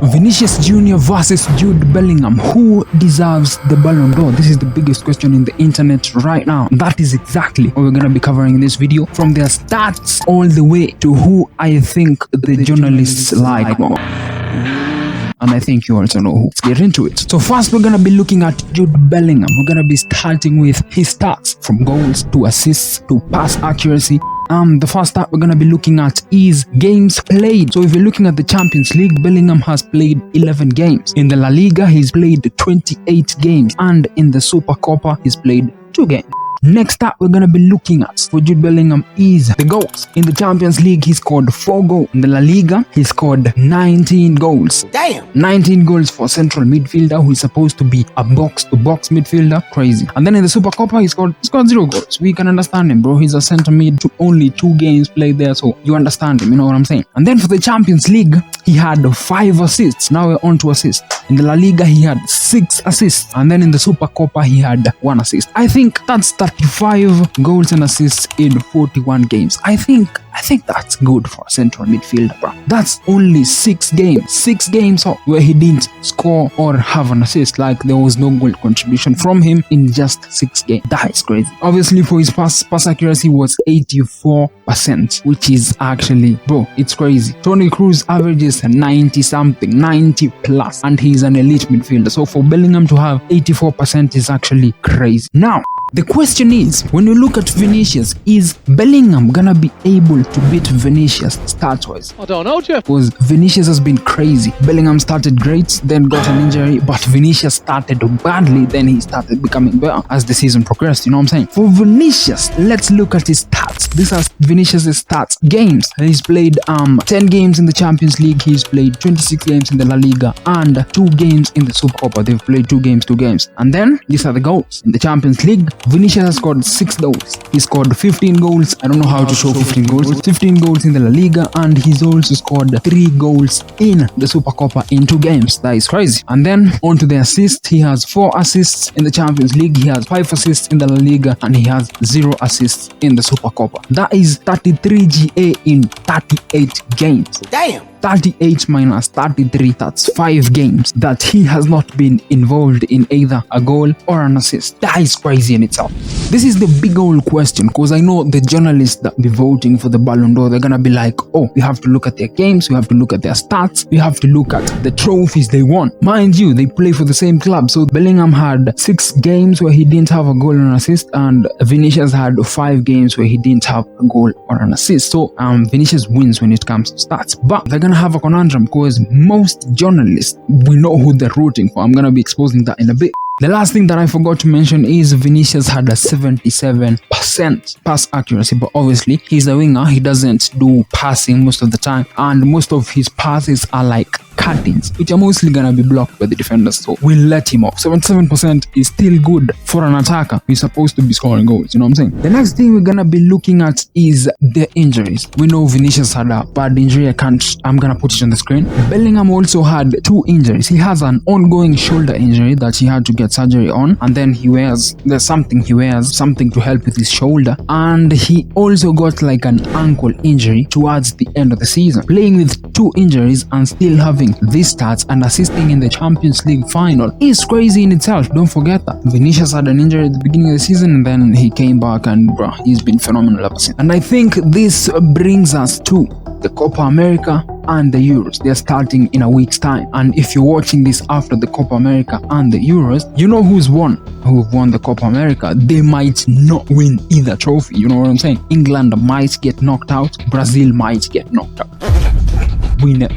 Vinicius Jr. versus Jude Bellingham. Who deserves the Ballon d'Or? This is the biggest question in the internet right now. That is exactly what we're going to be covering in this video, from their stats all the way to who I think the journalists like more. And I think you also know who. Let's get into it. So first, we're going to be looking at Jude Bellingham. We're going to be starting with his stats, from goals to assists to pass accuracy. The first stat we're going to be looking at is games played. So if you're looking at the Champions League, Bellingham has played 11 games. In the La Liga, he's played 28 games. And in the Supercopa, he's played 2 games. Next up, we're going to be looking at for Jude Bellingham is the goals. In the Champions League, he scored 4 goals. In the La Liga, he scored 19 goals. Damn! 19 goals for a central midfielder who is supposed to be a box-to-box midfielder. Crazy. And then in the Supercopa, he scored 0 goals. We can understand him, bro. He's a center mid to only 2 games played there, so you understand him, you know what I'm saying? And then for the Champions League, he had 5 assists. Now we're on to assists. In the La Liga, he had 6 assists. And then in the Supercopa, he had 1 assist. I think that's 35 goals and assists in 41 games. I think that's good for a central midfielder, bro. That's only 6 games. 6 games where he didn't score or have an assist. Like, there was no goal contribution from him in just 6 games. That is crazy. Obviously, for his pass accuracy was 84%, which is actually, bro, it's crazy. Toni Kroos averages 90 something, 90 plus, and he's an elite midfielder. So for Bellingham to have 84% is actually crazy. Now, the question is, when you look at Vinicius, is Bellingham gonna be able to beat Vinicius stats-wise? I don't know, Jeff. Because Vinicius has been crazy. Bellingham started great, then got an injury, but Vinicius started badly, then he started becoming better as the season progressed, you know what I'm saying? For Vinicius, let's look at his stats. These are Vinicius' stats. Games. He's played 10 games in the Champions League, he's played 26 games in the La Liga, and 2 games in the Supercopa. They've played 2 games. And then, these are the goals. In the Champions League, Vinicius has scored 6 goals. He scored 15 goals. I don't know how to show 15 goals. 15 goals in the La Liga, and he's also scored 3 goals in the Supercopa in 2 games. That is crazy. And then on to the assists. He has 4 assists in the Champions League. He has 5 assists in the La Liga, and he has 0 assists in the Supercopa. That is 33 GA in 38 games. Damn! 38 minus 33, that's 5 games that he has not been involved in either a goal or an assist. That is crazy in itself. This is the big old question, because I know the journalists that be voting for the Ballon d'Or, they're gonna be like, oh, we have to look at their games, we have to look at their stats, we have to look at the trophies they won. Mind you, they play for the same club. So Bellingham had 6 games where he didn't have a goal or an assist, and Vinicius had 5 games where he didn't have a goal or an assist. So Vinicius wins when it comes to stats, but they're gonna have a conundrum, because most journalists, we know who they're rooting for. I'm gonna be exposing that in a bit. The last thing that I forgot to mention is Vinicius had a 77% pass accuracy, but obviously he's a winger. He doesn't do passing most of the time, and most of his passes are like cuttings, which are mostly gonna be blocked by the defenders, so we'll let him off. 77% is still good for an attacker. He's supposed to be scoring goals, you know what I'm saying? The next thing we're gonna be looking at is the injuries. We know Vinicius had a bad injury. I'm gonna put it on the screen. Bellingham also had 2 injuries. He has an ongoing shoulder injury that he had to get surgery on, and then there's something to help with his shoulder, and he also got like an ankle injury towards the end of the season. Playing with 2 injuries and still having these stats and assisting in the Champions League final is crazy in itself. Don't forget that Vinicius had an injury at the beginning of the season, and then he came back, and bro, he's been phenomenal ever since. And I think this brings us to the Copa America and the Euros. They're starting in a week's time, and if you're watching this after the Copa America and the Euros, you know who've won the Copa America. They might not win either trophy, you know what I'm saying? England might get knocked out, Brazil might get knocked out.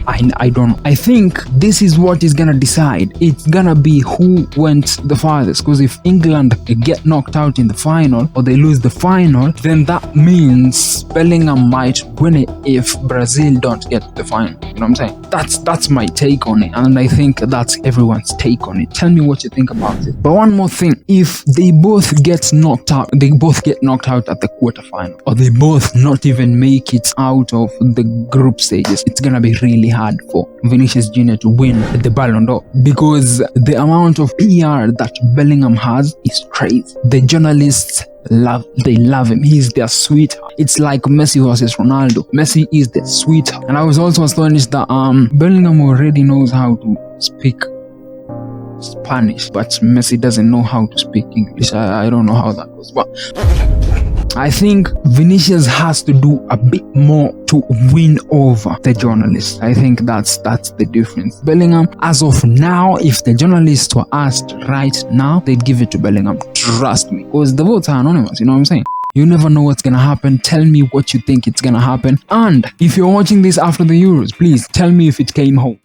I don't know. I think this is what is gonna decide. It's gonna be who went the farthest, because if England get knocked out in the final, or they lose the final, then that means Bellingham might win it if Brazil don't get the final. You know what I'm saying? That's my take on it, and I think that's everyone's take on it. Tell me what you think about it. But one more thing, if they both get knocked out at the quarterfinal, or they both not even make it out of the group stages, it's gonna be really hard for Vinicius Jr. to win the Ballon d'Or, because the amount of PR that Bellingham has is crazy. The journalists love him. He's their sweetheart. It's like Messi versus Ronaldo. Messi is the sweetheart. And I was also astonished that Bellingham already knows how to speak Spanish, but Messi doesn't know how to speak English. I don't know how that goes, but I think Vinicius has to do a bit more to win over the journalists. I think that's the difference. Bellingham, as of now, if the journalists were asked right now, they'd give it to Bellingham. Trust me, because the votes are anonymous. You know what I'm saying? You never know what's gonna happen. Tell me what you think it's gonna happen. And if you're watching this after the Euros, please tell me if it came home.